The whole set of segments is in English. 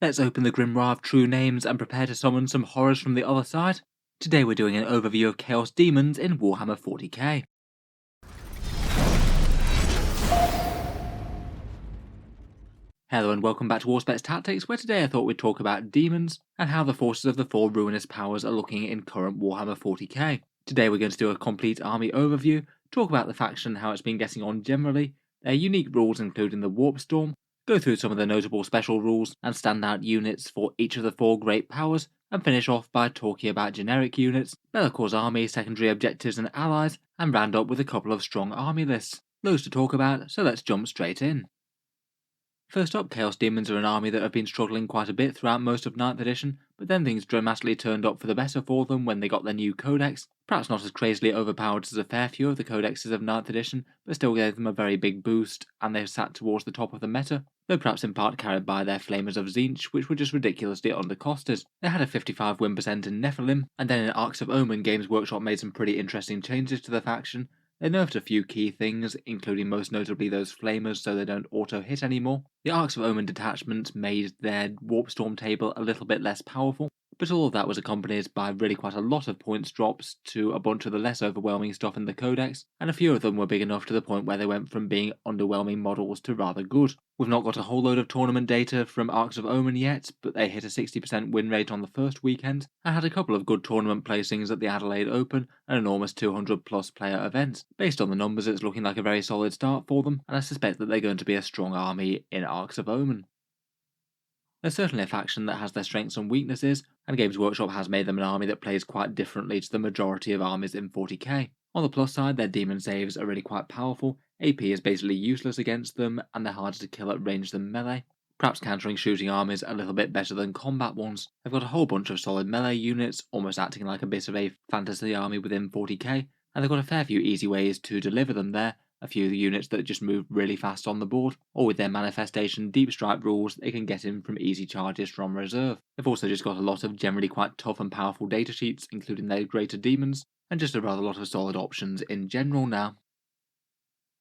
Let's open the grimoire of true names and prepare to summon some horrors from the other side. Today we're doing an overview of Chaos Daemons in Warhammer 40K. Hello and welcome back to Auspex Tactics, where today I thought we'd talk about demons and how the forces of the four ruinous powers are looking in current Warhammer 40K. Today we're going to do a complete army overview, talk about the faction and how it's been getting on generally, their unique rules including the Warp Storm, go through some of the notable special rules and standout units for each of the four great powers, and finish off by talking about generic units, Be'lakor's army, secondary objectives and allies, and round up with a couple of strong army lists. Loads to talk about, so let's jump straight in. First up, Chaos Daemons are an army that have been struggling quite a bit throughout most of 9th edition, but then things dramatically turned up for the better for them when they got their new codex. Perhaps not as crazily overpowered as a fair few of the codexes of 9th edition, but still gave them a very big boost, and they've sat towards the top of the meta, though perhaps in part carried by their flamers of Tzeentch, which were just ridiculously undercosted. They had a 55 win percent in Nephilim, and then in Arcs of Omen, Games Workshop made some pretty interesting changes to the faction. They nerfed a few key things, including most notably those flamers so they don't auto-hit anymore. The Arcs of Omen detachment made their Warp Storm table a little bit less powerful, but all of that was accompanied by really quite a lot of points drops to a bunch of the less overwhelming stuff in the codex, and a few of them were big enough to the point where they went from being underwhelming models to rather good. We've not got a whole load of tournament data from Arcs of Omen yet, but they hit a 60% win rate on the first weekend, and had a couple of good tournament placings at the Adelaide Open, an enormous 200 plus player event. Based on the numbers, it's looking like a very solid start for them, and I suspect that they're going to be a strong army in Arcs of Omen. They're certainly a faction that has their strengths and weaknesses, and Games Workshop has made them an army that plays quite differently to the majority of armies in 40k. On the plus side, their demon saves are really quite powerful, AP is basically useless against them, and they're harder to kill at range than melee. Perhaps countering shooting armies a little bit better than combat ones. They've got a whole bunch of solid melee units, almost acting like a bit of a fantasy army within 40k, and they've got a fair few easy ways to deliver them there. A few units that just move really fast on the board, or with their manifestation deep strike rules they can get in from easy charges from reserve. They've also just got a lot of generally quite tough and powerful datasheets, including their greater demons, and just a rather lot of solid options in general now.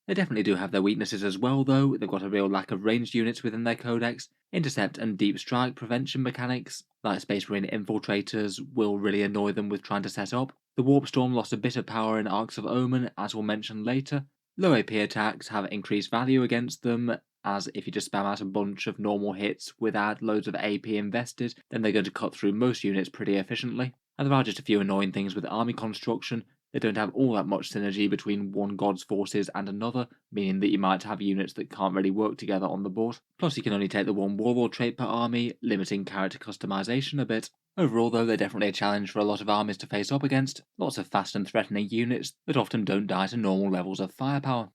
They definitely do have their weaknesses as well though. They've got a real lack of ranged units within their codex, intercept and deep strike prevention mechanics, like Space Marine infiltrators, will really annoy them with trying to set up. The Warp Storm lost a bit of power in Arcs of Omen, as we'll mention later. Low AP attacks have increased value against them, as if you just spam out a bunch of normal hits without loads of AP invested, then they're going to cut through most units pretty efficiently. And there are just a few annoying things with army construction. They don't have all that much synergy between one god's forces and another, meaning that you might have units that can't really work together on the board. Plus you can only take the one warlord trait per army, limiting character customization a bit. Overall though, they're definitely a challenge for a lot of armies to face up against, lots of fast and threatening units that often don't die to normal levels of firepower.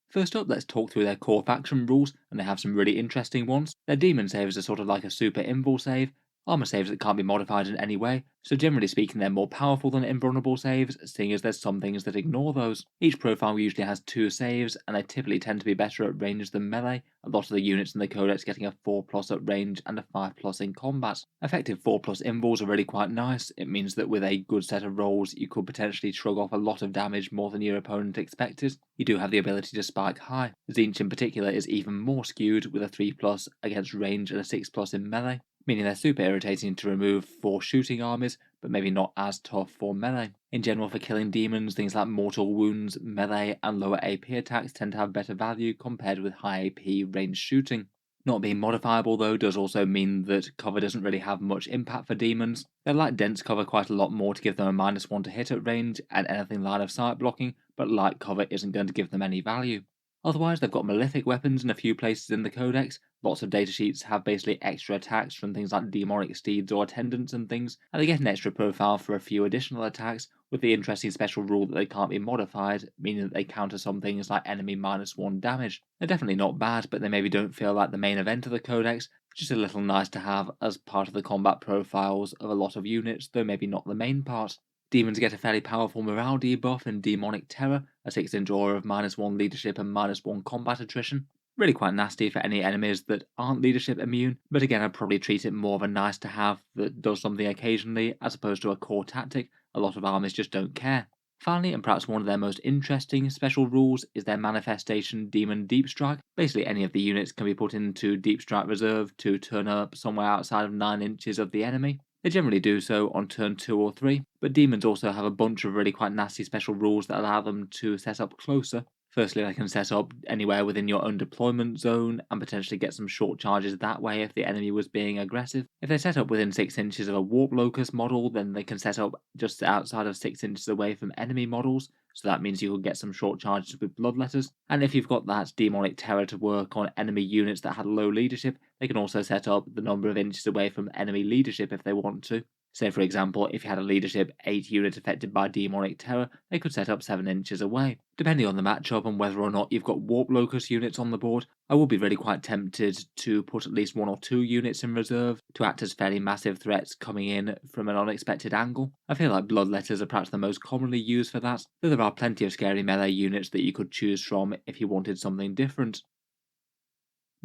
First up, let's talk through their core faction rules, and they have some really interesting ones. Their demon saves are sort of like a super invul save, armor saves that can't be modified in any way, so generally speaking they're more powerful than invulnerable saves, seeing as there's some things that ignore those. Each profile usually has 2 saves, and they typically tend to be better at range than melee, a lot of the units in the codex getting a 4+ at range and a 5+ in combat. Effective 4+ invuls are really quite nice. It means that with a good set of rolls you could potentially shrug off a lot of damage more than your opponent expected. You do have the ability to spike high. Tzeentch in particular is even more skewed with a 3+ against range and a 6+ in melee, meaning they're super irritating to remove for shooting armies, but maybe not as tough for melee. In general, for killing demons, things like mortal wounds, melee, and lower AP attacks tend to have better value compared with high AP ranged shooting. Not being modifiable though does also mean that cover doesn't really have much impact for demons. They like dense cover quite a lot more to give them a -1 to hit at range and anything line of sight blocking, but light cover isn't going to give them any value. Otherwise, they've got malefic weapons in a few places in the codex. Lots of datasheets have basically extra attacks from things like demonic steeds or attendants and things, and they get an extra profile for a few additional attacks, with the interesting special rule that they can't be modified, meaning that they counter some things like enemy -1 damage. They're definitely not bad, but they maybe don't feel like the main event of the codex, which is a little nice to have as part of the combat profiles of a lot of units, though maybe not the main part. Demons get a fairly powerful morale debuff in Demonic Terror, a 6-inch aura of -1 leadership and -1 combat attrition. Really quite nasty for any enemies that aren't leadership immune, but again I'd probably treat it more of a nice to have that does something occasionally as opposed to a core tactic. A lot of armies just don't care. Finally, and perhaps one of their most interesting special rules, is their Manifestation Demon Deep Strike. Basically, any of the units can be put into Deep Strike Reserve to turn up somewhere outside of 9 inches of the enemy. They generally do so on turn 2 or 3, but demons also have a bunch of really quite nasty special rules that allow them to set up closer. Firstly, they can set up anywhere within your own deployment zone and potentially get some short charges that way if the enemy was being aggressive. If they set up within 6 inches of a Warp Locust model, then they can set up just outside of 6 inches away from enemy models, so that means you will get some short charges with Bloodletters. And if you've got that demonic terror to work on enemy units that had low leadership, they can also set up the number of inches away from enemy leadership if they want to. Say, for example, if you had a leadership 8 unit affected by demonic terror, they could set up 7 inches away. Depending on the matchup and whether or not you've got Warp Locust units on the board, I would be really quite tempted to put at least 1 or 2 units in reserve to act as fairly massive threats coming in from an unexpected angle. I feel like Bloodletters are perhaps the most commonly used for that, though there are plenty of scary melee units that you could choose from if you wanted something different.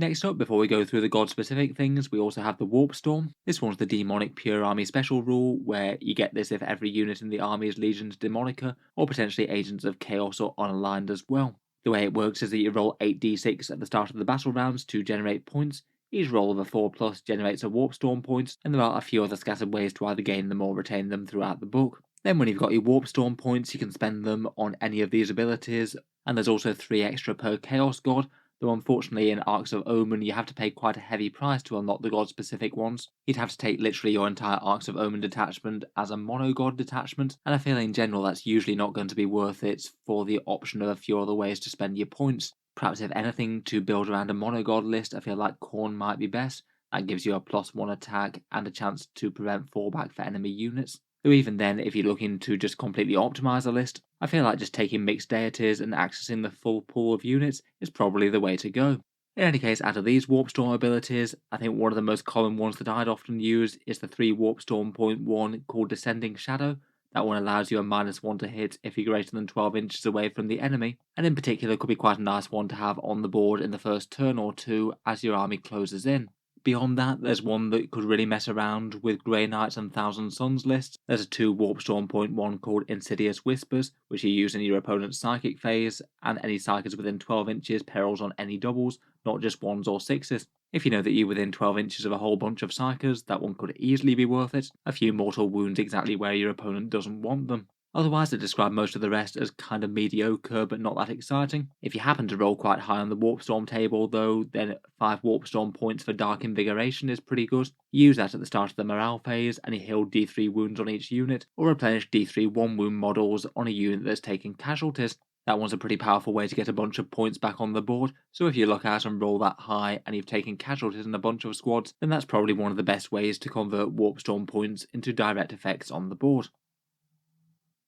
Next up, before we go through the god-specific things, we also have the Warp Storm. This one's the demonic pure army special rule, where you get this if every unit in the army is Legions Demonica, or potentially Agents of Chaos or unaligned as well. The way it works is that you roll 8d6 at the start of the battle rounds to generate points. Each roll of a 4+ generates a Warp Storm point, and there are a few other scattered ways to either gain them or retain them throughout the book. Then when you've got your Warp Storm points, you can spend them on any of these abilities, and there's also 3 extra per Chaos God, though unfortunately in Arcs of Omen you have to pay quite a heavy price to unlock the god-specific ones. You'd have to take literally your entire Arcs of Omen detachment as a mono-god detachment, and I feel in general that's usually not going to be worth it for the option of a few other ways to spend your points. Perhaps if anything to build around a mono-god list, I feel like Khorne might be best. That gives you a +1 attack and a chance to prevent fallback for enemy units. Though even then, if you're looking to just completely optimize a list, I feel like just taking mixed deities and accessing the full pool of units is probably the way to go. In any case, out of these Warp Storm abilities, I think one of the most common ones that I'd often use is the 3 Warp Storm .1 called Descending Shadow. That one allows you a -1 to hit if you're greater than 12 inches away from the enemy, and in particular could be quite a nice one to have on the board in the first turn or two as your army closes in. Beyond that, there's one that could really mess around with Grey Knights and Thousand Suns lists. There's a 2 Warp Storm .1 called Insidious Whispers, which you use in your opponent's psychic phase, and any psychics within 12 inches perils on any doubles, not just 1s or 6s. If you know that you're within 12 inches of a whole bunch of psychers, that one could easily be worth it. A few mortal wounds exactly where your opponent doesn't want them. Otherwise, I describe most of the rest as kind of mediocre but not that exciting. If you happen to roll quite high on the Warp Storm table though, then 5 Warp Storm points for Dark Invigoration is pretty good. Use that at the start of the morale phase and you heal D3 wounds on each unit, or replenish D3 1 wound models on a unit that's taken casualties. That one's a pretty powerful way to get a bunch of points back on the board, so if you look out and roll that high and you've taken casualties in a bunch of squads, then that's probably one of the best ways to convert Warp Storm points into direct effects on the board.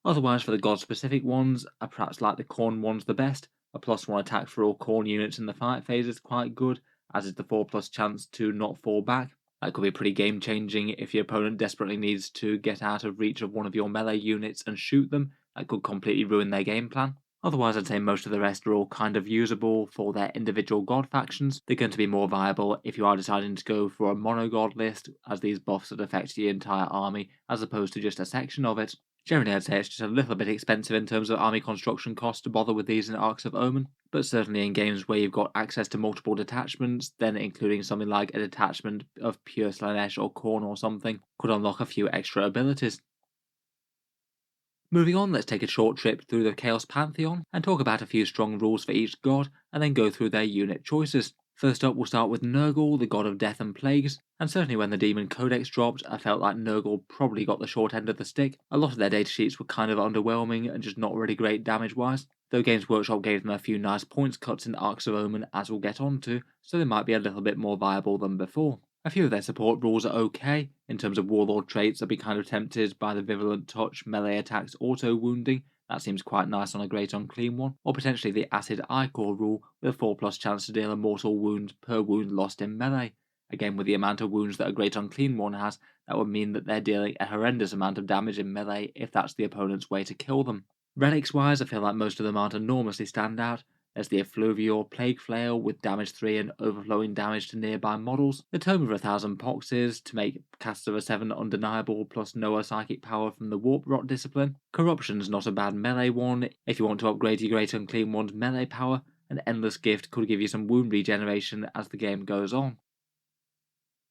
Otherwise, for the god-specific ones, I perhaps like the Khorne ones the best. A +1 attack for all Khorne units in the fight phase is quite good, as is the 4+ chance to not fall back. That could be pretty game-changing if your opponent desperately needs to get out of reach of one of your melee units and shoot them. That could completely ruin their game plan. Otherwise, I'd say most of the rest are all kind of usable for their individual god factions. They're going to be more viable if you are deciding to go for a mono-god list, as these buffs would affect the entire army, as opposed to just a section of it. Generally, I'd say it's just a little bit expensive in terms of army construction costs to bother with these in Arcs of Omen, but certainly in games where you've got access to multiple detachments, then including something like a detachment of pure Slaanesh or Khorne or something could unlock a few extra abilities. Moving on, let's take a short trip through the Chaos Pantheon and talk about a few strong rules for each god, and then go through their unit choices. First up, we'll start with Nurgle, the god of death and plagues, and certainly when the Demon Codex dropped, I felt like Nurgle probably got the short end of the stick. A lot of their datasheets were kind of underwhelming and just not really great damage-wise, though Games Workshop gave them a few nice points cuts in Arcs of Omen, as we'll get onto, so they might be a little bit more viable than before. A few of their support rules are okay. In terms of Warlord traits, I'd be kind of tempted by the Virulent Touch, melee attacks, auto-wounding. That seems quite nice on a Great Unclean one. Or potentially the Acid Ichor rule, with a 4+ chance to deal a mortal wound per wound lost in melee. Again, with the amount of wounds that a Great Unclean one has, that would mean that they're dealing a horrendous amount of damage in melee if that's the opponent's way to kill them. Relics-wise, I feel like most of them aren't enormously standout. There's the Effluvial Plague Flail with damage 3 and overflowing damage to nearby models. The Tome of 1,000 Poxes to make casts of a 7 undeniable plus Noah psychic power from the Warp Rot discipline. Corruption's not a bad melee one if you want to upgrade your Great Unclean One's melee power. An Endless Gift could give you some wound regeneration as the game goes on.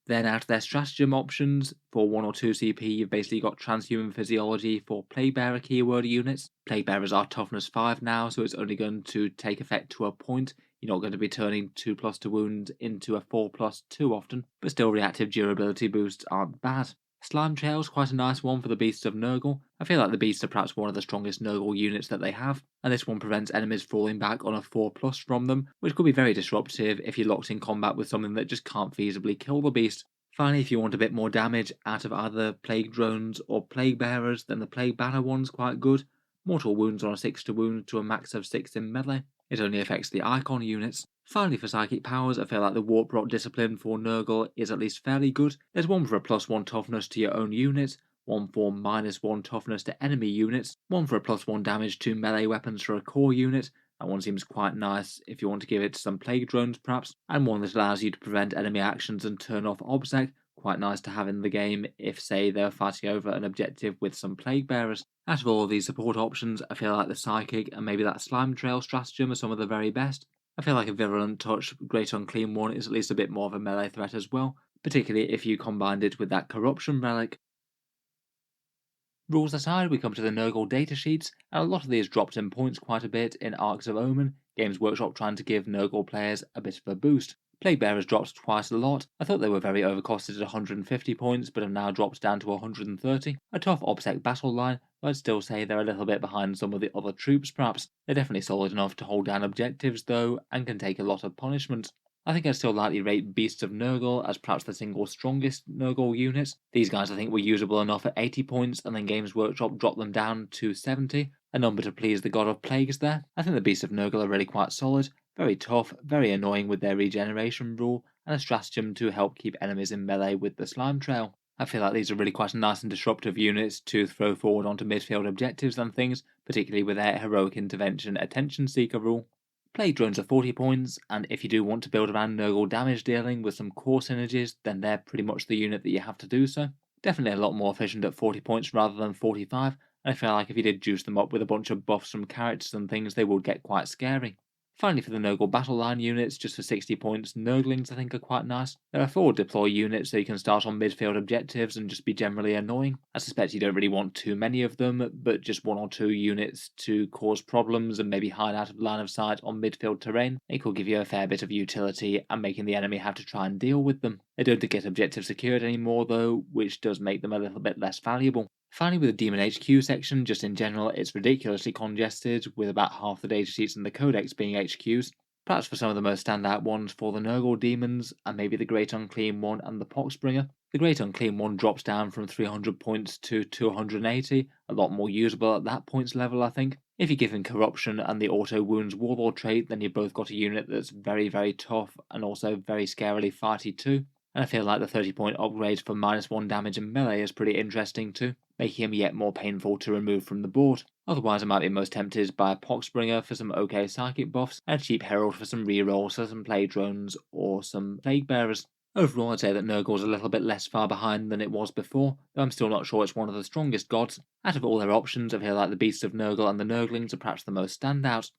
Then out of their stratagem options, for 1 or 2 CP you've basically got Transhuman Physiology for Plaguebearer keyword units. Plaguebearers are toughness 5 now, so it's only going to take effect to a point. You're not going to be turning 2+ to wound into a 4+ too often, but still reactive durability boosts aren't bad. Slime Trail's quite a nice one for the Beasts of Nurgle. I feel like the Beasts are perhaps one of the strongest Nurgle units that they have, and this one prevents enemies falling back on a 4+ from them, which could be very disruptive if you're locked in combat with something that just can't feasibly kill the beast. Finally, if you want a bit more damage out of either Plague Drones or Plague Bearers, then the Plague Banner one's quite good. Mortal wounds on a 6 to wound to a max of 6 in melee. It only affects the Icon units. Finally, for psychic powers, I feel like the Warp Rot discipline for Nurgle is at least fairly good. There's one for a +1 toughness to your own unit, one for -1 toughness to enemy units, one for a +1 damage to melee weapons for a core unit. That one seems quite nice if you want to give it some Plague Drones perhaps, and one that allows you to prevent enemy actions and turn off Obsec. Quite nice to have in the game if, say, they're fighting over an objective with some Plague Bearers. Out of all of these support options, I feel like the Psychic and maybe that Slime Trail stratagem are some of the very best. I feel like a Virulent Touch Great Unclean One is at least a bit more of a melee threat as well, particularly if you combined it with that Corruption Relic. Rules aside, we come to the Nurgle datasheets, and a lot of these dropped in points quite a bit in Arcs of Omen, Games Workshop trying to give Nurgle players a bit of a boost. Plaguebearers dropped twice a lot. I thought they were very overcosted at 150 points, but have now dropped down to 130. A tough OBSEC battle line, but I'd still say they're a little bit behind some of the other troops perhaps. They're definitely solid enough to hold down objectives though, and can take a lot of punishment. I think I'd still likely rate Beasts of Nurgle as perhaps the single strongest Nurgle unit. These guys I think were usable enough at 80 points, and then Games Workshop dropped them down to 70, a number to please the god of plagues there. I think the Beasts of Nurgle are really quite solid. Very tough, very annoying with their regeneration rule, and a stratagem to help keep enemies in melee with the Slime Trail. I feel like these are really quite nice and disruptive units to throw forward onto midfield objectives and things, particularly with their Heroic Intervention Attention Seeker rule. Plague Drones are 40 points, and if you do want to build around Nurgle damage dealing with some core synergies, then they're pretty much the unit that you have to do so. Definitely a lot more efficient at 40 points rather than 45, and I feel like if you did juice them up with a bunch of buffs from characters and things, they would get quite scary. Finally, for the Nurgle Battle Line units, just for 60 points, Nurglings I think are quite nice. They're a forward deploy unit, so you can start on midfield objectives and just be generally annoying. I suspect you don't really want too many of them, but just 1 or 2 units to cause problems and maybe hide out of line of sight on midfield terrain. It could give you a fair bit of utility and making the enemy have to try and deal with them. They don't get objectives secured anymore though, which does make them a little bit less valuable. Finally, with the Demon HQ section, just in general, it's ridiculously congested, with about half the datasheets in the Codex being HQs. Perhaps for some of the most standout ones for the Nurgle Demons, and maybe the Great Unclean One and the Poxbringer. The Great Unclean One drops down from 300 points to 280, a lot more usable at that points level I think. If you give him Corruption and the Auto Wounds Warlord trait, then you've both got a unit that's very tough and also very scarily fighty too. And I feel like the 30 point upgrade for -1 damage in melee is pretty interesting too, making him yet more painful to remove from the board. Otherwise I might be most tempted by a Poxbringer for some okay psychic buffs, and a cheap Herald for some rerolls for some Plague Drones or some Plague Bearers. Overall I'd say that Nurgle's a little bit less far behind than it was before, though I'm still not sure it's one of the strongest gods. Out of all their options I feel like the Beasts of Nurgle and the Nurglings are perhaps the most standout.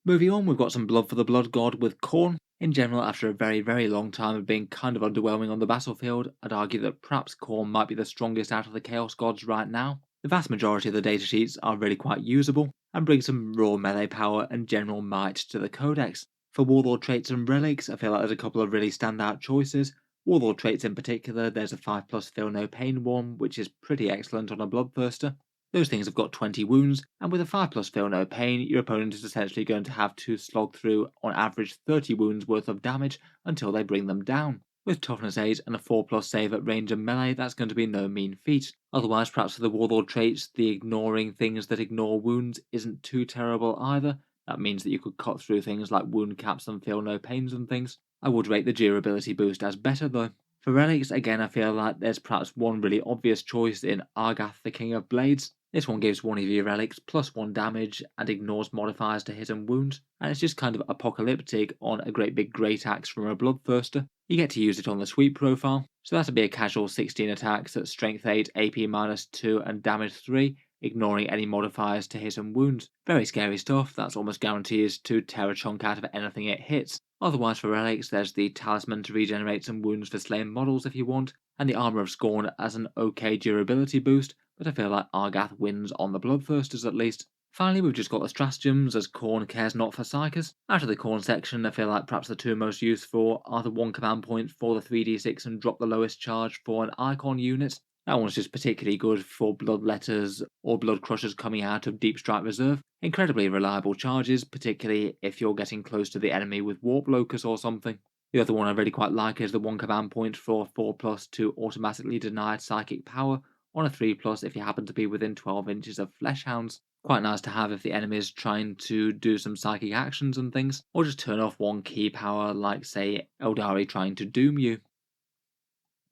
Moving on, we've got some Blood for the Blood God with Khorne. In general, after a very long time of being kind of underwhelming on the battlefield, I'd argue that perhaps Khorne might be the strongest out of the Chaos Gods right now. The vast majority of the datasheets are really quite usable, and bring some raw melee power and general might to the Codex. For Warlord traits and relics, I feel like there's a couple of really standout choices. Warlord traits in particular, there's a 5+ Feel No Pain one, which is pretty excellent on a Bloodthirster. Those things have got 20 wounds, and with a 5+ Feel No Pain, your opponent is essentially going to have to slog through on average 30 wounds worth of damage until they bring them down. With Toughness 8 and a 4+ save at range and melee, that's going to be no mean feat. Otherwise, perhaps for the Warlord traits, the ignoring things that ignore wounds isn't too terrible either. That means that you could cut through things like wound caps and Feel No Pains and things. I would rate the durability boost as better though. For relics, again I feel like there's perhaps one really obvious choice in Argath the King of Blades. This one gives one of your relics +1 damage and ignores modifiers to hit and wounds, and it's just kind of apocalyptic on a great big great axe from a Bloodthirster. You get to use it on the sweep profile, so that'll be a casual 16 attacks at strength 8, AP -2 and damage 3, ignoring any modifiers to hit and wounds. Very scary stuff, that's almost guarantees to tear a chunk out of anything it hits. Otherwise for relics, there's the Talisman to regenerate some wounds for slain models if you want, and the Armour of Scorn as an okay durability boost, but I feel like Argath wins on the Bloodthirsters at least. Finally, we've just got the stratagems, as Khorne cares not for Psychers. Out of the Khorne section, I feel like perhaps the two most useful are the 1 command point for the 3d6 and drop the lowest charge for an Icon unit. That one's just particularly good for Bloodletters or Blood Crushers coming out of Deep Strike Reserve. Incredibly reliable charges, particularly if you're getting close to the enemy with Warp Locus or something. The other one I really quite like is the 1 command point for 4+ to automatically deny psychic power on a 3+ if you happen to be within 12 inches of Fleshhounds. Quite nice to have if the enemy is trying to do some psychic actions and things, or just turn off one key power like say Eldari trying to doom you.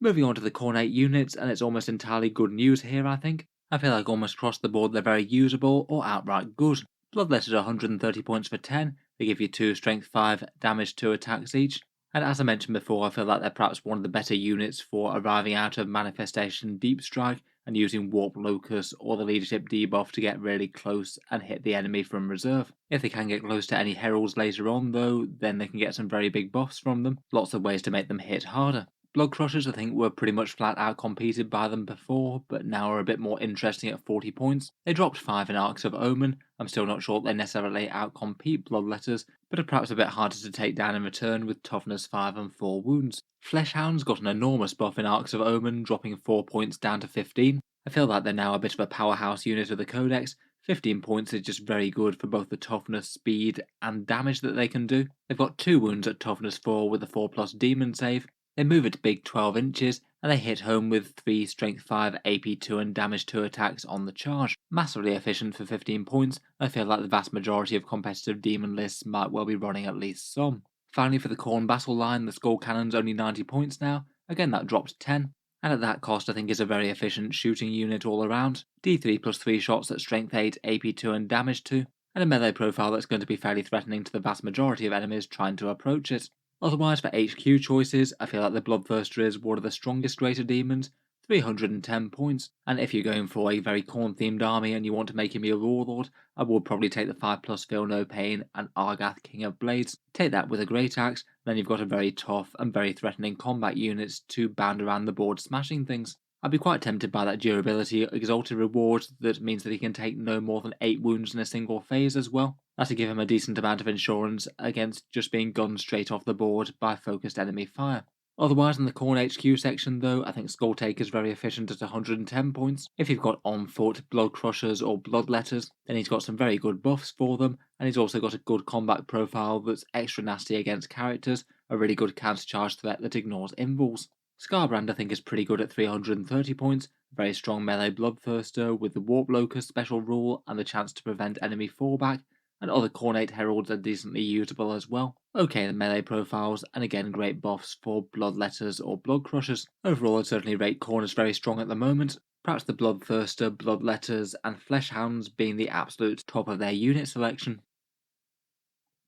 Moving on to the Khorne units, and it's almost entirely good news here I think. I feel like almost across the board they're very usable or outright good. Bloodletters are 130 points for 10, they give you 2 strength 5, damage 2 attacks each. And as I mentioned before, I feel like they're perhaps one of the better units for arriving out of Manifestation Deep Strike and using Warp Locus or the Leadership debuff to get really close and hit the enemy from reserve. If they can get close to any Heralds later on though, then they can get some very big buffs from them. Lots of ways to make them hit harder. Blood Crushers I think were pretty much flat out competed by them before, but now are a bit more interesting at 40 points. They dropped 5 in Arcs of Omen. I'm still not sure they necessarily outcompete Bloodletters, but are perhaps a bit harder to take down in return with toughness 5 and 4 wounds. Fleshhounds got an enormous buff in Arcs of Omen, dropping 4 points down to 15. I feel like they're now a bit of a powerhouse unit of the Codex. 15 points is just very good for both the toughness, speed, and damage that they can do. They've got 2 wounds at toughness 4 with a 4+ demon save. They move at big 12 inches, and they hit home with 3 strength 5, AP 2 and damage 2 attacks on the charge. Massively efficient for 15 points, I feel like the vast majority of competitive demon lists might well be running at least some. Finally for the Khorne battle line, the Skull Cannon's only 90 points now, again that dropped 10, and at that cost I think is a very efficient shooting unit all around. D3 plus 3 shots at strength 8, AP 2 and damage 2, and a melee profile that's going to be fairly threatening to the vast majority of enemies trying to approach it. Otherwise, for HQ choices, I feel like the Bloodthirster is one of the strongest greater demons, 310 points, and if you're going for a very Khorne themed army and you want to make him your warlord, I would probably take the 5+ Feel No Pain and Argath King of Blades. Take that with a great axe, then you've got a very tough and very threatening combat unit to bound around the board smashing things. I'd be quite tempted by that durability exalted reward that means that he can take no more than 8 wounds in a single phase as well. That'll give him a decent amount of insurance against just being gunned straight off the board by focused enemy fire. Otherwise in the Khorne HQ section though, I think Skulltaker is very efficient at 110 points. If you've got on foot, Blood Crushers or Bloodletters, then he's got some very good buffs for them, and he's also got a good combat profile that's extra nasty against characters, a really good counter-charge threat that ignores invuls. Scarbrand I think is pretty good at 330 points, very strong melee Bloodthirster with the Warp Locust special rule and the chance to prevent enemy fallback, and other Khornate Heralds are decently usable as well. Okay, the melee profiles, and again great buffs for Bloodletters or Blood Crushers. Overall I'd certainly rate Khorne as very strong at the moment, perhaps the Bloodthirster, Bloodletters and Fleshhounds being the absolute top of their unit selection.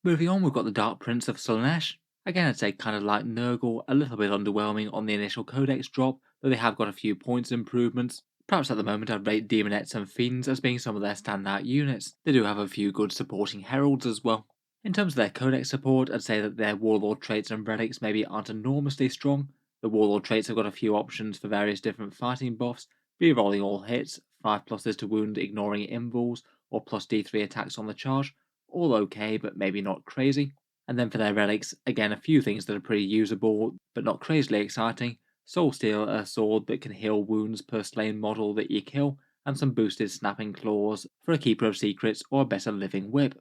Moving on, we've got the Dark Prince of Slaanesh. Again, I'd say kind of like Nurgle, a little bit underwhelming on the initial Codex drop, though they have got a few points improvements. Perhaps at the moment I'd rate Demonettes and Fiends as being some of their standout units. They do have a few good supporting Heralds as well. In terms of their Codex support, I'd say that their Warlord traits and relics maybe aren't enormously strong. The Warlord traits have got a few options for various different fighting buffs, rerolling all hits, 5 pluses to wound ignoring invuls, or plus D3 attacks on the charge. All okay, but maybe not crazy. And then for their relics, again a few things that are pretty usable, but not crazily exciting. Soul Steel, a sword that can heal wounds per slain model that you kill, and some boosted snapping claws for a Keeper of Secrets or a better living whip.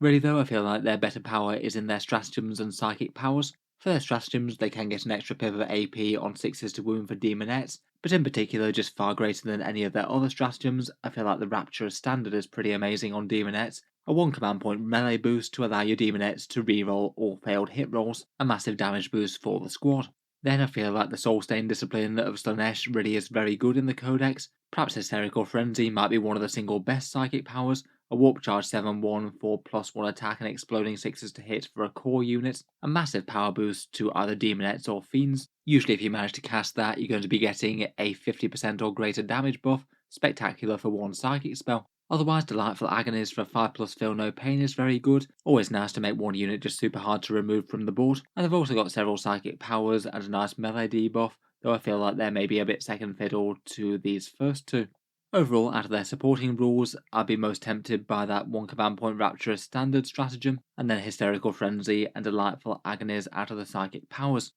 Really though, I feel like their better power is in their stratagems and psychic powers. For their stratagems, they can get an extra pip of AP on 6s to wound for Demonettes, but in particular just far greater than any of their other stratagems. I feel like the Rapture standard is pretty amazing on Demonettes. A 1 command point melee boost to allow your Demonettes to reroll all failed hit rolls, a massive damage boost for the squad. Then I feel like the Soul Stain discipline of Slaanesh really is very good in the Codex, Perhaps Hysterical Frenzy might be one of the single best psychic powers. A Warp Charge 7/1 for +1 attack and exploding 6s to hit for a core unit. A massive power boost to either Demonettes or Fiends. Usually if you manage to cast that, you're going to be getting a 50% or greater damage buff. Spectacular for one psychic spell. Otherwise, Delightful Agonies for 5+ Feel No Pain is very good. Always nice to make one unit just super hard to remove from the board. And they've also got several psychic powers and a nice melee debuff, though I feel like they're maybe a bit second fiddle to these first two. Overall, out of their supporting rules, I'd be most tempted by that 1 command point Rapturous standard stratagem, and then Hysterical Frenzy and Delightful Agonies out of the psychic powers.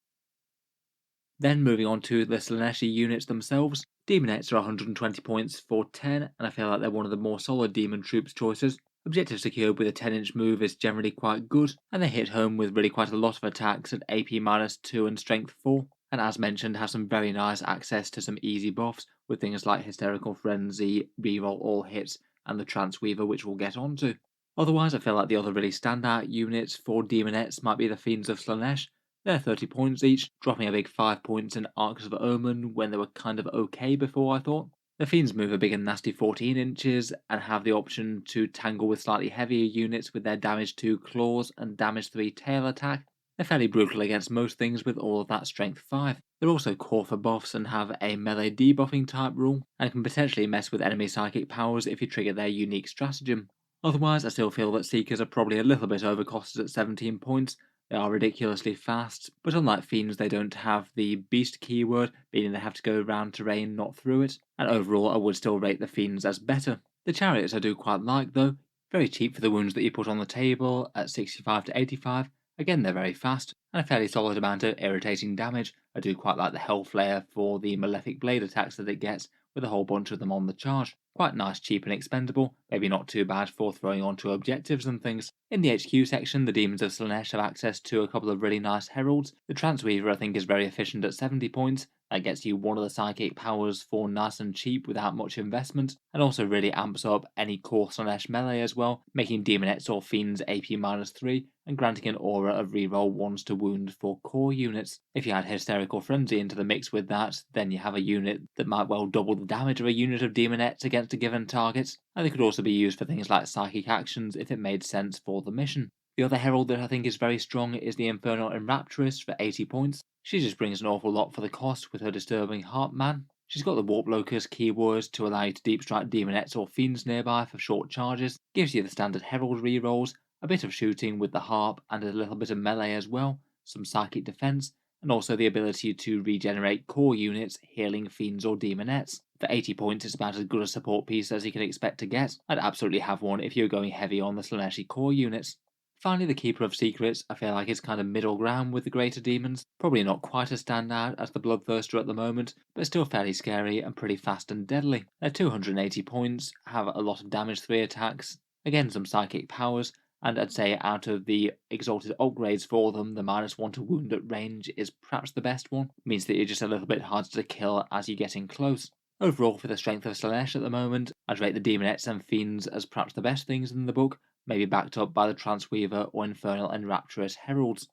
Then moving on to the Slaanesh units themselves. Demonettes are 120 points for 10, and I feel like they're one of the more solid demon troops choices. Objective secured with a 10-inch move is generally quite good, and they hit home with really quite a lot of attacks at AP -2 and Strength 4, and as mentioned have some very nice access to some easy buffs with things like Hysterical Frenzy, reroll all hits, and the Transweaver, which we'll get onto. Otherwise, I feel like the other really standout units for Demonettes might be the Fiends of Slaanesh. They're 30 points each, dropping a big 5 points in Arcs of Omen when they were kind of okay before, I thought. The Fiends move a big and nasty 14 inches and have the option to tangle with slightly heavier units with their damage 2 claws and damage 3 tail attack. They're fairly brutal against most things with all of that strength 5. They're also core for buffs and have a melee debuffing type rule, and can potentially mess with enemy psychic powers if you trigger their unique stratagem. Otherwise, I still feel that Seekers are probably a little bit overcosted at 17 points. They are ridiculously fast, but unlike Fiends they don't have the Beast keyword, meaning they have to go around terrain, not through it, and overall I would still rate the Fiends as better. The Chariots I do quite like though, very cheap for the wounds that you put on the table at 65 to 85, again they're very fast, and a fairly solid amount of irritating damage. I do quite like the Hellflare for the Malefic Blade attacks that it gets, with a whole bunch of them on the charge. Quite nice, cheap and expendable, maybe not too bad for throwing onto objectives and things. In the HQ section, the Demons of Slaanesh have access to a couple of really nice heralds. The Transweaver I think is very efficient at 70 points, that gets you one of the psychic powers for nice and cheap without much investment, and also really amps up any core Slaanesh melee as well, making Demonettes or Fiends AP -3, and granting an aura of reroll 1s to wound for core units. If you add Hysterical Frenzy into the mix with that, then you have a unit that might well double the damage of a unit of Demonettes against a given target, and they could also be used for things like psychic actions if it made sense for the mission. The other herald that I think is very strong is the Infernal Enrapturist for 80 points. She just brings an awful lot for the cost with her Disturbing Heartman. She's got the Warp Locust keywords to allow you to deep strike Demonettes or Fiends nearby for short charges, gives you the standard herald rerolls, a bit of shooting with the harp and a little bit of melee as well, some psychic defense, and also the ability to regenerate core units, healing Fiends or Demonettes. For 80 points it's about as good a support piece as you can expect to get. I'd absolutely have one if you're going heavy on the Slaaneshi core units. Finally, the Keeper of Secrets, I feel like it's kind of middle ground with the Greater Demons. Probably not quite as standout as the Bloodthirster at the moment, but still fairly scary and pretty fast and deadly. They're 280 points, have a lot of damage 3 attacks, again some psychic powers, and I'd say out of the exalted upgrades for them, the -1 to wound at range is perhaps the best one. It means that you're just a little bit harder to kill as you get in close. Overall, for the strength of Slaanesh at the moment, I'd rate the Demonettes and Fiends as perhaps the best things in the book, maybe backed up by the Transweaver or Infernal and Rapturous heralds.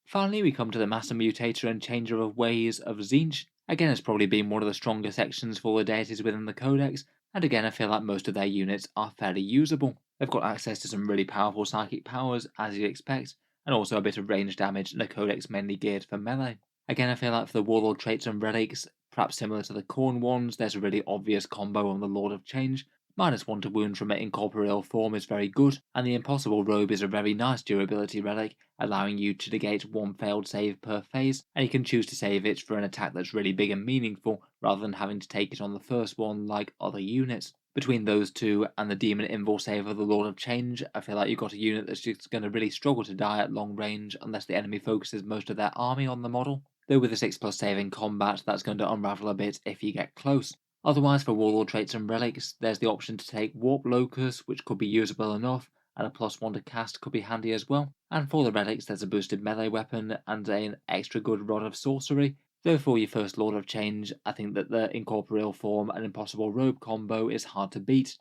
Finally, we come to the Master Mutator and Changer of Ways of Tzeentch. Again, it's probably been one of the stronger sections for the deities within the Codex, and again I feel like most of their units are fairly usable. They've got access to some really powerful psychic powers, as you'd expect, and also a bit of range damage and a Codex mainly geared for melee. Again, I feel like for the Warlord traits and relics, perhaps similar to the Khorne ones, there's a really obvious combo on the Lord of Change. -1 to wound from an incorporeal form is very good, and the Impossible Robe is a very nice durability relic, allowing you to negate one failed save per phase, and you can choose to save it for an attack that's really big and meaningful, rather than having to take it on the first one like other units. Between those two and the Demon Invul save of the Lord of Change, I feel like you've got a unit that's just going to really struggle to die at long range unless the enemy focuses most of their army on the model, though with a 6+ save in combat that's going to unravel a bit if you get close. Otherwise, for Warlord traits and relics, there's the option to take Warp Locust, which could be usable enough, and a +1 to cast could be handy as well. And for the relics, there's a boosted melee weapon and an extra good Rod of Sorcery. Though for your first Lord of Change, I think that the Incorporeal Form and Impossible Robe combo is hard to beat.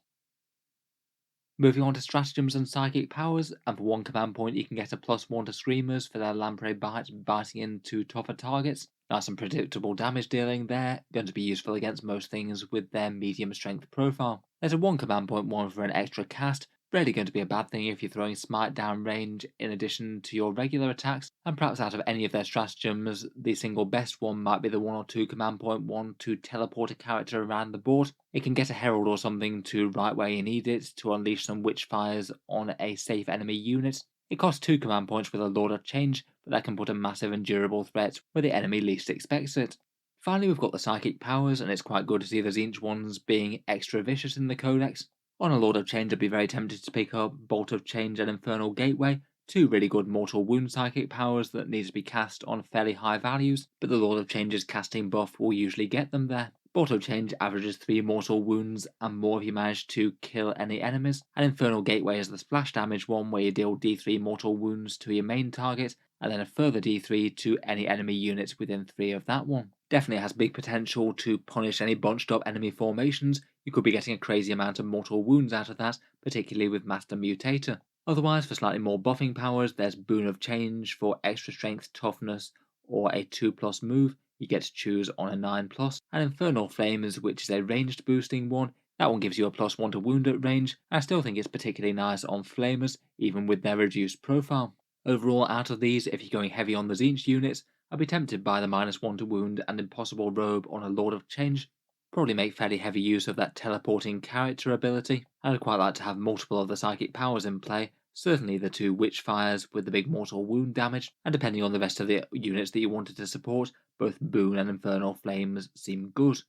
Moving on to stratagems and psychic powers, and for 1 command point you can get a +1 to Screamers for their Lamprey Bite, biting into tougher targets. Nice and predictable damage dealing there, going to be useful against most things with their medium strength profile. There's a 1 command point 1 for an extra cast, rarely going to be a bad thing if you're throwing smite down range in addition to your regular attacks, and perhaps out of any of their stratagems, the single best one might be the 1 or 2 command point 1 to teleport a character around the board. It can get a herald or something to right where you need it to unleash some witchfires on a safe enemy unit. It costs 2 command points with a Lord of Change, but that can put a massive and durable threat where the enemy least expects it. Finally, we've got the psychic powers, and it's quite good to see the Tzeentch ones being extra vicious in the codex. On a Lord of Change, I'd be very tempted to pick up Bolt of Change and Infernal Gateway, two really good mortal wound psychic powers that need to be cast on fairly high values, but the Lord of Change's casting buff will usually get them there. Bolt of Change averages 3 mortal wounds and more if you manage to kill any enemies, and Infernal Gateway is the splash damage one where you deal d3 mortal wounds to your main target, and then a further d3 to any enemy units within 3 of that one. Definitely has big potential to punish any bunched up enemy formations. You could be getting a crazy amount of mortal wounds out of that, particularly with Master Mutator. Otherwise, for slightly more buffing powers, there's Boon of Change for extra strength, toughness, or a 2+ move. You get to choose on a 9+, and Infernal Flames, which is a ranged boosting one. That one gives you a +1 to wound at range. I still think it's particularly nice on Flamers, even with their reduced profile. Overall, out of these, if you're going heavy on the Tzeentch units, I'd be tempted by the -1 to wound and Impossible Robe on a Lord of Change. Probably make fairly heavy use of that teleporting character ability. I'd quite like to have multiple of the psychic powers in play, certainly the 2 Witchfires with the big mortal wound damage, and depending on the rest of the units that you wanted to support, both Boon and Infernal Flames seem good.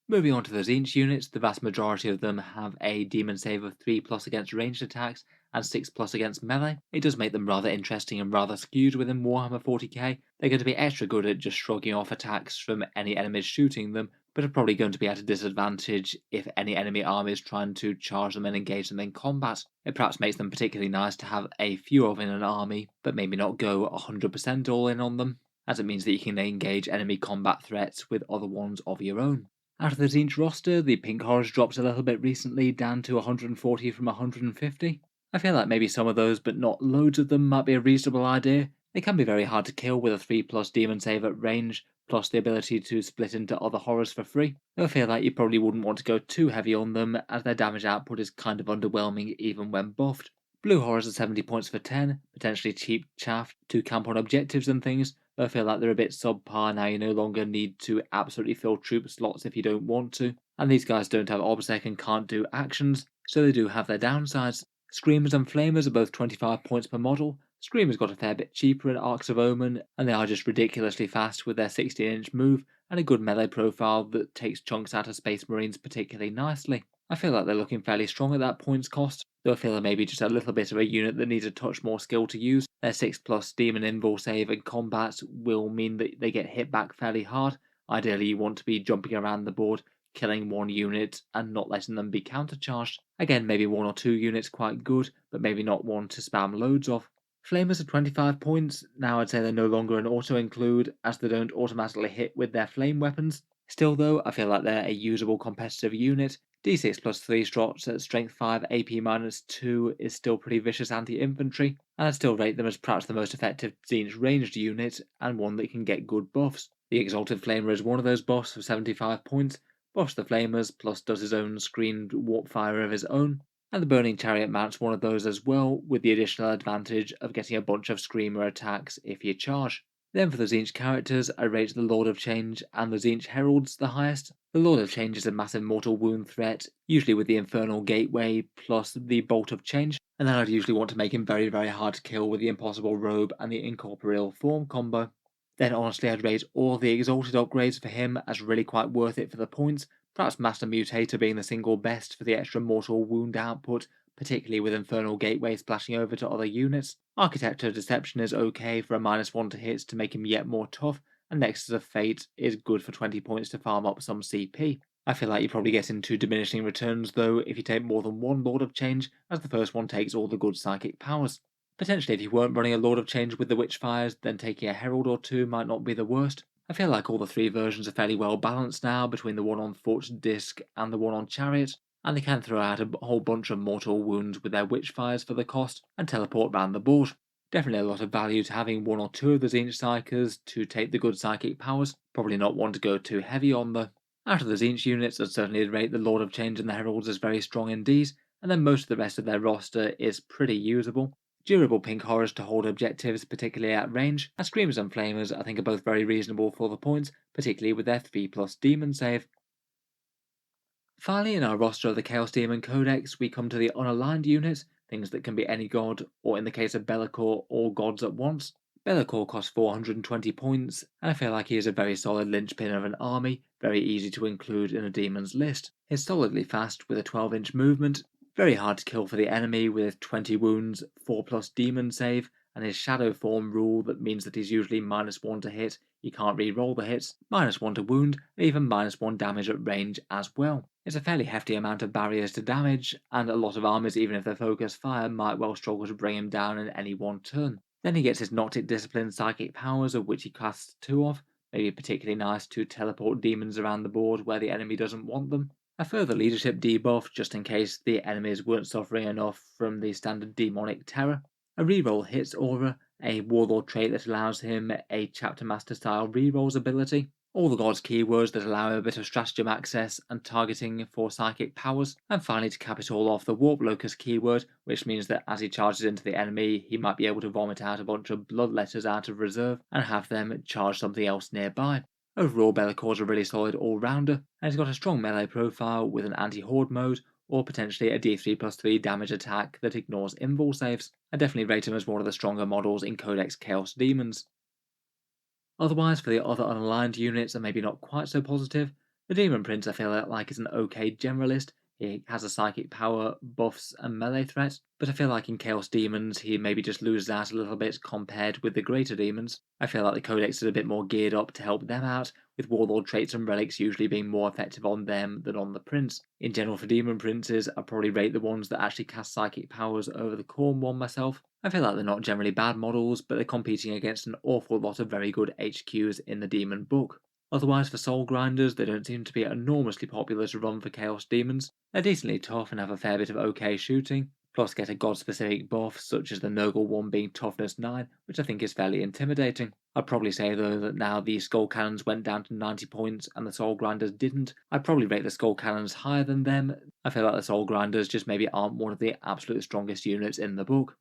Moving on to the Tzeentch units, the vast majority of them have a demon save of 3+ against ranged attacks and 6+ against melee. It does make them rather interesting and rather skewed within Warhammer 40k. They're going to be extra good at just shrugging off attacks from any enemies shooting them, but are probably going to be at a disadvantage if any enemy army is trying to charge them and engage them in combat. It perhaps makes them particularly nice to have a few of in an army, but maybe not go 100% all in on them, as it means that you can engage enemy combat threats with other ones of your own. Out of the Tzeentch roster, the pink horrors dropped a little bit recently, down to 140 from 150. I feel like maybe some of those, but not loads of them, might be a reasonable idea. They can be very hard to kill with a 3+ demon save at range, plus the ability to split into other horrors for free. Though I feel like you probably wouldn't want to go too heavy on them, as their damage output is kind of underwhelming even when buffed. Blue horrors are 70 points for 10, potentially cheap chaff to camp on objectives and things, though I feel like they're a bit subpar now. You no longer need to absolutely fill troop slots if you don't want to, and these guys don't have Obsec and can't do actions, so they do have their downsides. Screamers and Flamers are both 25 points per model. Screamers got a fair bit cheaper at Arcs of Omen, and they are just ridiculously fast with their 16-inch move and a good melee profile that takes chunks out of Space Marines particularly nicely. I feel like they're looking fairly strong at that points cost, though I feel they're maybe just a little bit of a unit that needs a touch more skill to use. Their 6+ demon invul save in combat will mean that they get hit back fairly hard. Ideally, you want to be jumping around the board, killing one unit and not letting them be countercharged. Again, maybe 1 or 2 units quite good, but maybe not one to spam loads of. Flamers are 25 points. Now I'd say they're no longer an auto-include, as they don't automatically hit with their flame weapons. Still though, I feel like they're a usable competitive unit. D6 plus 3 strots at strength 5 AP -2 is still pretty vicious anti-infantry, and I'd still rate them as perhaps the most effective Tzeentch ranged unit, and one that can get good buffs. The Exalted Flamer is one of those buffs for 75 points, buffs the Flamers, plus does his own screened warp fire of his own, and the Burning Chariot mounts one of those as well, with the additional advantage of getting a bunch of Screamer attacks if you charge. Then for the Tzeentch characters, I rate the Lord of Change and the Tzeentch Heralds the highest. The Lord of Change is a massive mortal wound threat, usually with the Infernal Gateway plus the Bolt of Change, and then I'd usually want to make him very hard to kill with the Impossible Robe and the Incorporeal Form combo. Then honestly I'd rate all the Exalted upgrades for him as really quite worth it for the points, perhaps Master Mutator being the single best for the extra mortal wound output, particularly with Infernal Gateway splashing over to other units. Architect of Deception is okay for a -1 to hits to make him yet more tough, and Nexus of Fate is good for 20 points to farm up some CP. I feel like you probably get into diminishing returns though if you take more than one Lord of Change, as the first one takes all the good psychic powers. Potentially if you weren't running a Lord of Change with the Witchfires, then taking a Herald or two might not be the worst. I feel like all the 3 versions are fairly well balanced now between the one on Foot, Disc, and the one on Chariot, and they can throw out a whole bunch of mortal wounds with their Witchfires for the cost and teleport round the board. Definitely a lot of value to having one or two of the Tzeentch Psykers to take the good psychic powers, probably not one to go too heavy on though. Out of the Tzeentch units, I'd certainly rate the Lord of Change and the Heralds as very strong indeed, and then most of the rest of their roster is pretty usable. Durable pink horrors to hold objectives, particularly at range, and Screamers and Flamers I think are both very reasonable for the points, particularly with their 3+ demon save. Finally, in our roster of the Chaos Demon Codex, we come to the unaligned units, things that can be any god, or in the case of Be'lakor, all gods at once. Be'lakor costs 420 points, and I feel like he is a very solid linchpin of an army, very easy to include in a demon's list. He's solidly fast with a 12-inch movement, very hard to kill for the enemy with 20 wounds, 4+ demon save, and his shadow form rule that means that he's usually -1 to hit, you can't re-roll the hits, -1 to wound, and even -1 damage at range as well. It's a fairly hefty amount of barriers to damage, and a lot of armies, even if they focus fire, might well struggle to bring him down in any one turn. Then he gets his Noctic Discipline psychic powers, of which he casts 2 of, maybe particularly nice to teleport demons around the board where the enemy doesn't want them. A further leadership debuff, just in case the enemies weren't suffering enough from the standard demonic terror. A reroll hits aura, a warlord trait that allows him a chapter master style rerolls ability. All the gods' keywords that allow him a bit of stratagem access and targeting for psychic powers, and finally to cap it all off, the Warp Locust keyword, which means that as he charges into the enemy, he might be able to vomit out a bunch of blood letters out of reserve and have them charge something else nearby. Overall, Be'lakor's a really solid all-rounder, and he's got a strong melee profile with an anti-horde mode, or potentially a d3+3 damage attack that ignores invul saves. I definitely rate him as one of the stronger models in Codex Chaos Daemons. Otherwise, for the other unaligned units, are maybe not quite so positive. The Demon Prince I feel like is an okay generalist. He has a psychic power, buffs, and melee threat, but I feel like in Chaos Demons he maybe just loses out a little bit compared with the greater demons. I feel like the Codex is a bit more geared up to help them out, with Warlord traits and relics usually being more effective on them than on the Prince. In general, for Demon Princes, I probably rate the ones that actually cast psychic powers over the Khorne one myself. I feel like they're not generally bad models, but they're competing against an awful lot of very good HQs in the Demon book. Otherwise, for Soul Grinders, they don't seem to be enormously popular to run for Chaos Demons. They're decently tough and have a fair bit of okay shooting, plus get a god-specific buff, such as the Nurgle one being Toughness 9, which I think is fairly intimidating. I'd probably say though that now the Skull Cannons went down to 90 points and the Soul Grinders didn't, I'd probably rate the Skull Cannons higher than them. I feel like the Soul Grinders just maybe aren't one of the absolute strongest units in the book.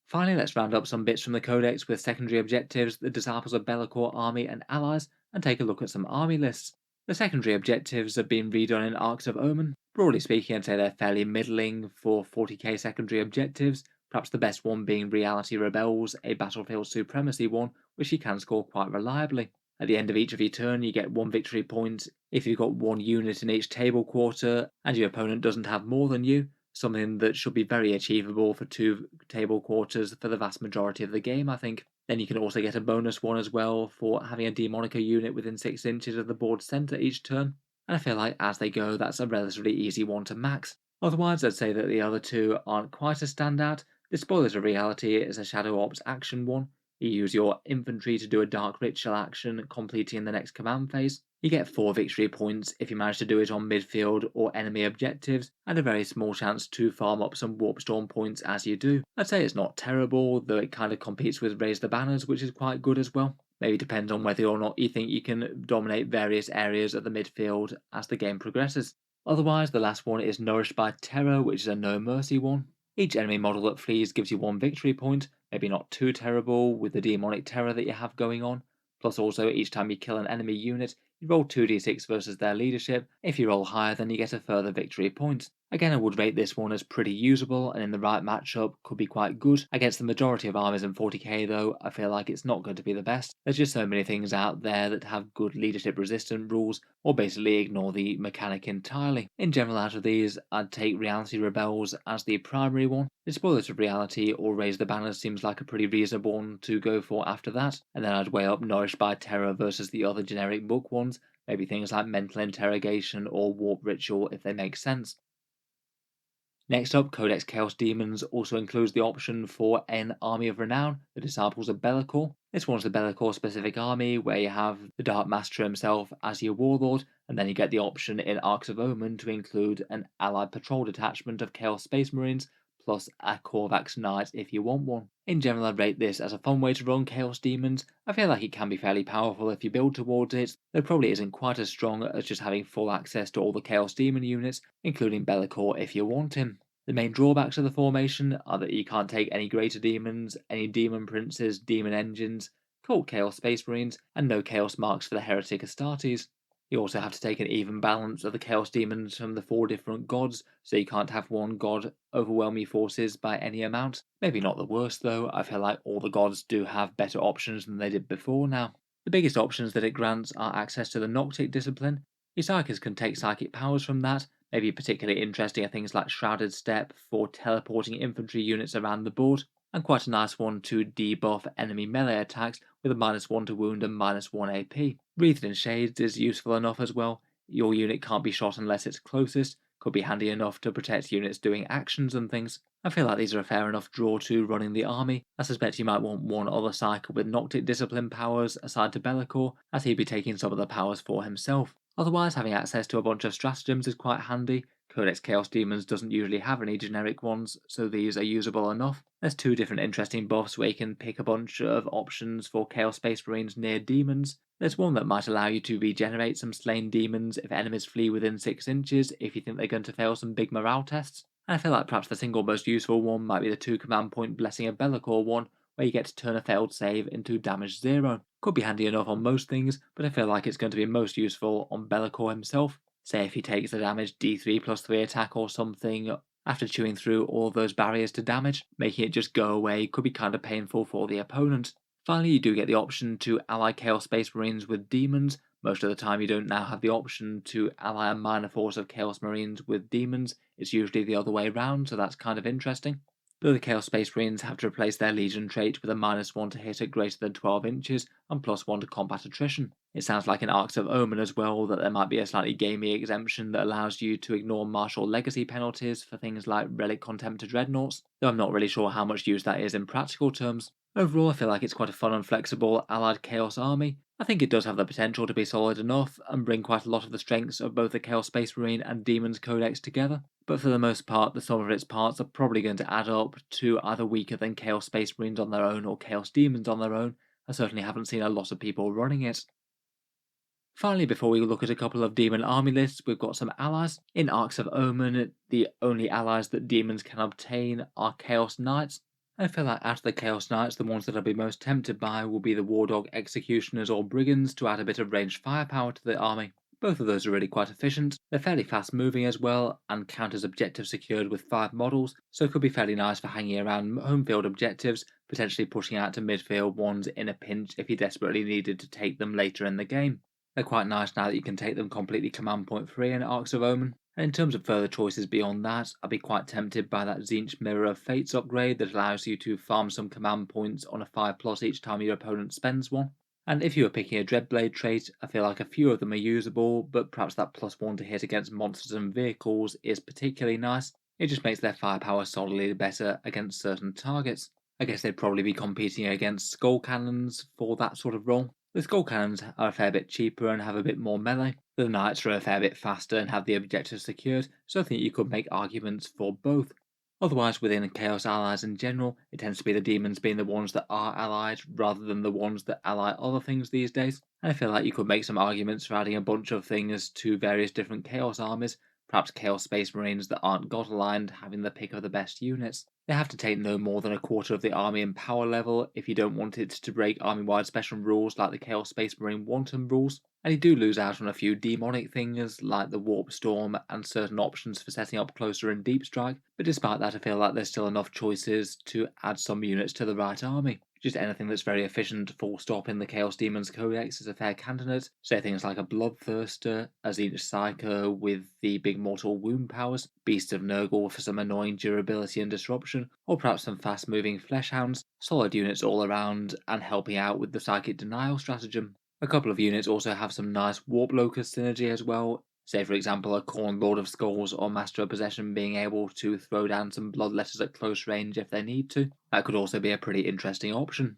Finally, let's round up some bits from the Codex with secondary objectives, the Disciples of Be'lakor army and allies, and take a look at some army lists. The secondary objectives have been redone in Arcs of Omen. Broadly speaking, I'd say they're fairly middling for 40k secondary objectives, perhaps the best one being Reality Rebels, a battlefield supremacy one, which you can score quite reliably. At the end of each of your turn, you get 1 victory point if you've got 1 unit in each table quarter and your opponent doesn't have more than you, something that should be very achievable for 2 table quarters for the vast majority of the game, I think. Then you can also get a bonus one as well for having a Demonica unit within 6 inches of the board centre each turn, and I feel like as they go that's a relatively easy one to max. Otherwise, I'd say that the other two aren't quite a standout. The Spoilers of Reality is a Shadow Ops action one. You use your infantry to do a Dark Ritual action, completing in the next command phase. You get 4 victory points if you manage to do it on midfield or enemy objectives, and a very small chance to farm up some Warpstorm points as you do. I'd say it's not terrible, though it kind of competes with Raise the Banners, which is quite good as well. Maybe depends on whether or not you think you can dominate various areas of the midfield as the game progresses. Otherwise, the last one is Nourished by Terror, which is a No Mercy one. Each enemy model that flees gives you 1 victory point, maybe not too terrible with the demonic terror that you have going on. Plus also, each time you kill an enemy unit, you roll 2d6 versus their leadership. If you roll higher, then you get a further victory point. Again, I would rate this one as pretty usable, and in the right matchup could be quite good. Against the majority of armies in 40k though, I feel like it's not going to be the best. There's just so many things out there that have good leadership resistant rules, or basically ignore the mechanic entirely. In general, out of these, I'd take Reality Rebels as the primary one. The Spoilers of Reality or Raise the Banners seems like a pretty reasonable one to go for after that, and then I'd weigh up Nourished by Terror versus the other generic book ones, maybe things like Mental Interrogation or Warp Ritual if they make sense. Next up, Codex Chaos Daemons also includes the option for an Army of Renown, the Disciples of Be'lakor. This one's the Be'lakor specific army where you have the Dark Master himself as your warlord, and then you get the option in Arcs of Omen to include an allied patrol detachment of Chaos Space Marines, plus a Korvax Knight if you want one. In general, I'd rate this as a fun way to run Chaos Daemons. I feel like it can be fairly powerful if you build towards it, though probably isn't quite as strong as just having full access to all the Chaos Daemon units, including Be'lakor if you want him. The main drawbacks of the formation are that you can't take any Greater Demons, any Demon Princes, Demon Engines, Cult Chaos Space Marines, and no Chaos Marks for the Heretic Astartes. You also have to take an even balance of the Chaos Demons from the 4 different gods, so you can't have one god overwhelm your forces by any amount. Maybe not the worst though, I feel like all the gods do have better options than they did before now. The biggest options that it grants are access to the Noctic discipline. Your psychics can take psychic powers from that, maybe particularly interesting are things like Shrouded Step for teleporting infantry units around the board, and quite a nice one to debuff enemy melee attacks with a -1 to wound and -1 AP. Wreathed in Shades is useful enough as well. Your unit can't be shot unless it's closest, could be handy enough to protect units doing actions and things. I feel like these are a fair enough draw to running the army. I suspect you might want one other cycle with Noctic discipline powers aside to Be'lakor, as he'd be taking some of the powers for himself. Otherwise, having access to a bunch of stratagems is quite handy. Codex Chaos Demons doesn't usually have any generic ones, so these are usable enough. There's 2 different interesting buffs where you can pick a bunch of options for Chaos Space Marines near demons. There's one that might allow you to regenerate some slain demons if enemies flee within 6 inches if you think they're going to fail some big morale tests. And I feel like perhaps the single most useful one might be the 2 command point Blessing of Be'lakor one, where you get to turn a failed save into damage 0. Could be handy enough on most things, but I feel like it's going to be most useful on Be'lakor himself. Say if he takes the damage D3 plus 3 attack or something after chewing through all of those barriers to damage, making it just go away could be kind of painful for the opponent. Finally, you do get the option to ally Chaos Space Marines with demons. Most of the time you don't now have the option to ally a minor force of Chaos Marines with demons. It's usually the other way around, so that's kind of interesting. Though the Chaos Space Marines have to replace their Legion trait with a -1 to hit at greater than 12 inches and +1 to combat attrition. It sounds like in Arcs of Omen as well that there might be a slightly gamey exemption that allows you to ignore martial legacy penalties for things like Relic Contempt to Dreadnoughts, though I'm not really sure how much use that is in practical terms. Overall, I feel like it's quite a fun and flexible allied Chaos army. I think it does have the potential to be solid enough and bring quite a lot of the strengths of both the Chaos Space Marine and Demons Codex together, but for the most part, the sum of its parts are probably going to add up to either weaker than Chaos Space Marines on their own or Chaos Demons on their own. I certainly haven't seen a lot of people running it. Finally, before we look at a couple of demon army lists, we've got some allies. In Arcs of Omen, the only allies that demons can obtain are Chaos Knights. I feel like out of the Chaos Knights, the ones that I'd be most tempted by will be the Wardog Executioners or Brigands to add a bit of ranged firepower to the army. Both of those are really quite efficient. They're fairly fast moving as well, and count as objectives secured with 5 models, so it could be fairly nice for hanging around home field objectives, potentially pushing out to midfield ones in a pinch if you desperately needed to take them later in the game. They're quite nice now that you can take them completely command point free in Arcs of Omen. And in terms of further choices beyond that, I'd be quite tempted by that Tzeentch Mirror of Fates upgrade that allows you to farm some command points on a 5+ each time your opponent spends one. And if you were picking a Dreadblade trait, I feel like a few of them are usable, but perhaps that +1 to hit against monsters and vehicles is particularly nice. It just makes their firepower solidly better against certain targets. I guess they'd probably be competing against Skull Cannons for that sort of role. The Skull Cannons are a fair bit cheaper and have a bit more melee. The Knights are a fair bit faster and have the objectives secured, so I think you could make arguments for both. Otherwise, within Chaos allies in general, it tends to be the demons being the ones that are allied rather than the ones that ally other things these days. And I feel like you could make some arguments for adding a bunch of things to various different Chaos armies, perhaps Chaos Space Marines that aren't god aligned having the pick of the best units. They have to take no more than a quarter of the army in power level if you don't want it to break army-wide special rules like the Chaos Space Marine Wanton rules, and you do lose out on a few demonic things like the Warp Storm and certain options for setting up closer and deep strike, but despite that I feel like there's still enough choices to add some units to the right army. Just anything that's very efficient full stop in the Chaos Demons Codex is a fair candidate. Say things like a Bloodthirster, a Tzeentch Psycho with the big mortal wound powers, Beast of Nurgle for some annoying durability and disruption, or perhaps some fast moving Fleshhounds, solid units all around and helping out with the Psychic Denial stratagem. A couple of units also have some nice Warp Locust synergy as well. Say for example a Khorne Lord of Skulls or Master of Possession being able to throw down some Bloodletters at close range if they need to. That could also be a pretty interesting option.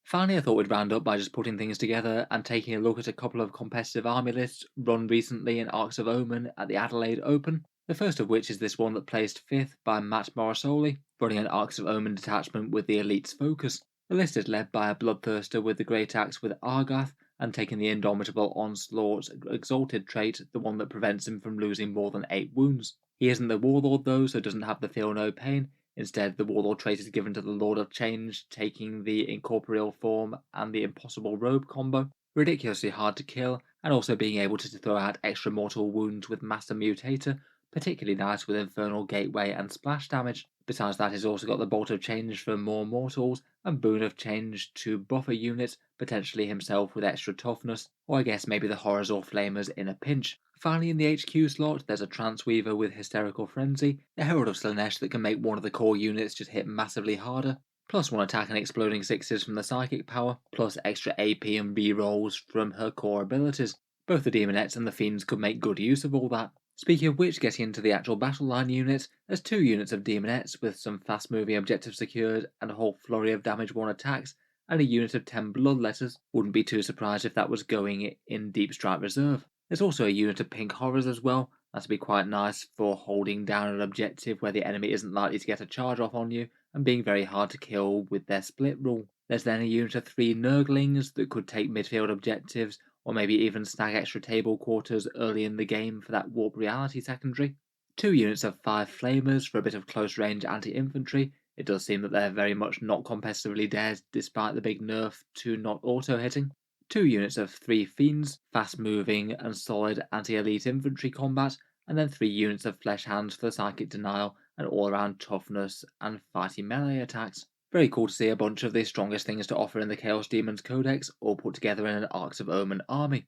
Finally, I thought we'd round up by just putting things together and taking a look at a couple of competitive army lists run recently in Arcs of Omen at the Adelaide Open. The first of which is this one that placed 5th by Matt Morrisoli, running an Arcs of Omen detachment with the Elite's focus. The list is led by a Bloodthirster with the Great Axe with Argath, and taking the Indomitable Onslaught's Exalted trait, the one that prevents him from losing more than 8 wounds. He isn't the Warlord though, so doesn't have the Feel No Pain. Instead, the Warlord trait is given to the Lord of Change, taking the Incorporeal form and the Impossible Robe combo. Ridiculously hard to kill, and also being able to throw out extra mortal wounds with Master Mutator, particularly nice with Infernal Gateway and splash damage. Besides that, he's also got the Bolt of Change for more mortals, and Boon of Change to buffer units, potentially himself with extra toughness, or I guess maybe the Horrors or Flamers in a pinch. Finally, in the HQ slot, there's a Transweaver with Hysterical Frenzy, a Herald of Slaanesh that can make one of the core units just hit massively harder, plus 1 attack and exploding 6s from the Psychic power, plus extra AP and rerolls from her core abilities. Both the Demonettes and the Fiends could make good use of all that. Speaking of which, getting into the actual battle line units, there's 2 units of Demonettes with some fast moving objectives secured and a whole flurry of damage 1 attacks, and a unit of 10 Bloodletters. Wouldn't be too surprised if that was going in Deep Strike Reserve. There's also a unit of Pink Horrors as well. That'd be quite nice for holding down an objective where the enemy isn't likely to get a charge off on you, and being very hard to kill with their split rule. There's then a unit of 3 Nurglings that could take midfield objectives, or maybe even snag extra table quarters early in the game for that Warp Reality secondary. 2 units of 5 Flamers for a bit of close range anti-infantry. It does seem that they're very much not competitively dead despite the big nerf to not auto-hitting. 2 units of 3 Fiends, fast moving and solid anti-elite infantry combat, and then 3 units of Flesh Hands for the Psychic Denial and all-around toughness and fighting melee attacks. Very cool to see a bunch of the strongest things to offer in the Chaos Daemons Codex all put together in an Arcs of Omen army.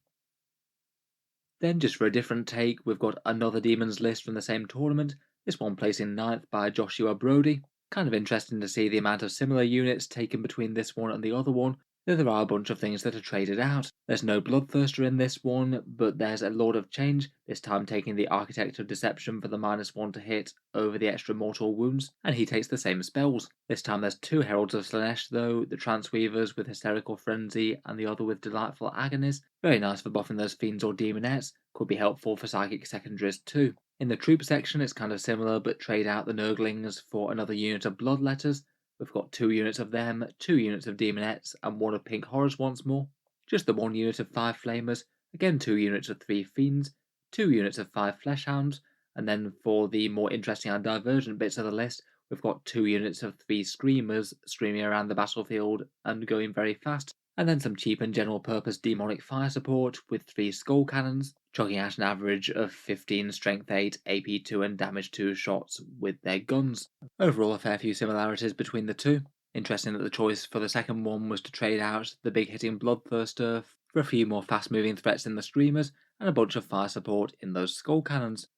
Then, just for a different take, we've got another Demons list from the same tournament, this one placing 9th by Joshua Brody. Kind of interesting to see the amount of similar units taken between this one and the other one, though there are a bunch of things that are traded out. There's no Bloodthirster in this one, but there's a Lord of Change, this time taking the Architect of Deception for the -1 to hit over the extra mortal wounds, and he takes the same spells. This time there's 2 Heralds of Slaanesh though, the Transweavers with Hysterical Frenzy and the other with Delightful Agonies. Very nice for buffing those Fiends or Demonettes, could be helpful for Psychic secondaries too. In the troop section it's kind of similar, but trade out the Nurglings for another unit of Bloodletters. We've got 2 units of them, 2 units of Demonettes, and 1 of Pink Horrors once more. Just the 1 unit of 5 Flamers, again 2 units of 3 Fiends, 2 units of 5 Fleshhounds, and then for the more interesting and divergent bits of the list, we've got 2 units of 3 Screamers streaming around the battlefield and going very fast, and then some cheap and general purpose demonic fire support with 3 Skull Cannons, chugging out an average of 15 Strength 8, AP 2 and Damage 2 shots with their guns. Overall, a fair few similarities between the two. Interesting that the choice for the second one was to trade out the big hitting Bloodthirster for a few more fast moving threats in the Screamers and a bunch of fire support in those Skull Cannons.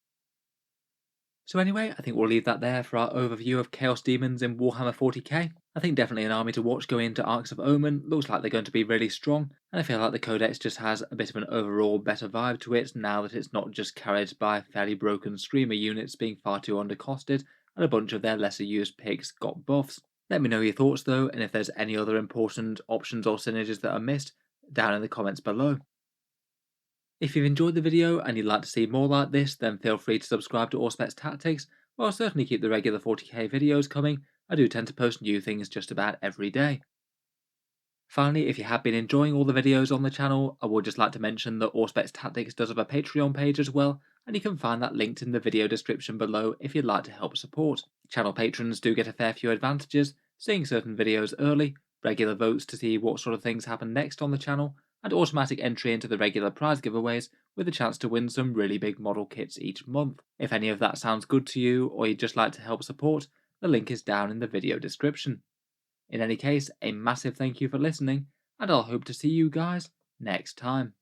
So anyway, I think we'll leave that there for our overview of Chaos Daemons in Warhammer 40k. I think definitely an army to watch going into Arcs of Omen. Looks like they're going to be really strong, and I feel like the Codex just has a bit of an overall better vibe to it now that it's not just carried by fairly broken Screamer units being far too undercosted, and a bunch of their lesser used picks got buffs. Let me know your thoughts though, and if there's any other important options or synergies that are missed, down in the comments below. If you've enjoyed the video and you'd like to see more like this, then feel free to subscribe to Auspex Tactics, or I'll certainly keep the regular 40k videos coming. I do tend to post new things just about every day. Finally, if you have been enjoying all the videos on the channel, I would just like to mention that Auspex Tactics does have a Patreon page as well, and you can find that linked in the video description below if you'd like to help support. Channel patrons do get a fair few advantages, seeing certain videos early, regular votes to see what sort of things happen next on the channel, and automatic entry into the regular prize giveaways with a chance to win some really big model kits each month. If any of that sounds good to you, or you'd just like to help support, the link is down in the video description. In any case, a massive thank you for listening, and I'll hope to see you guys next time.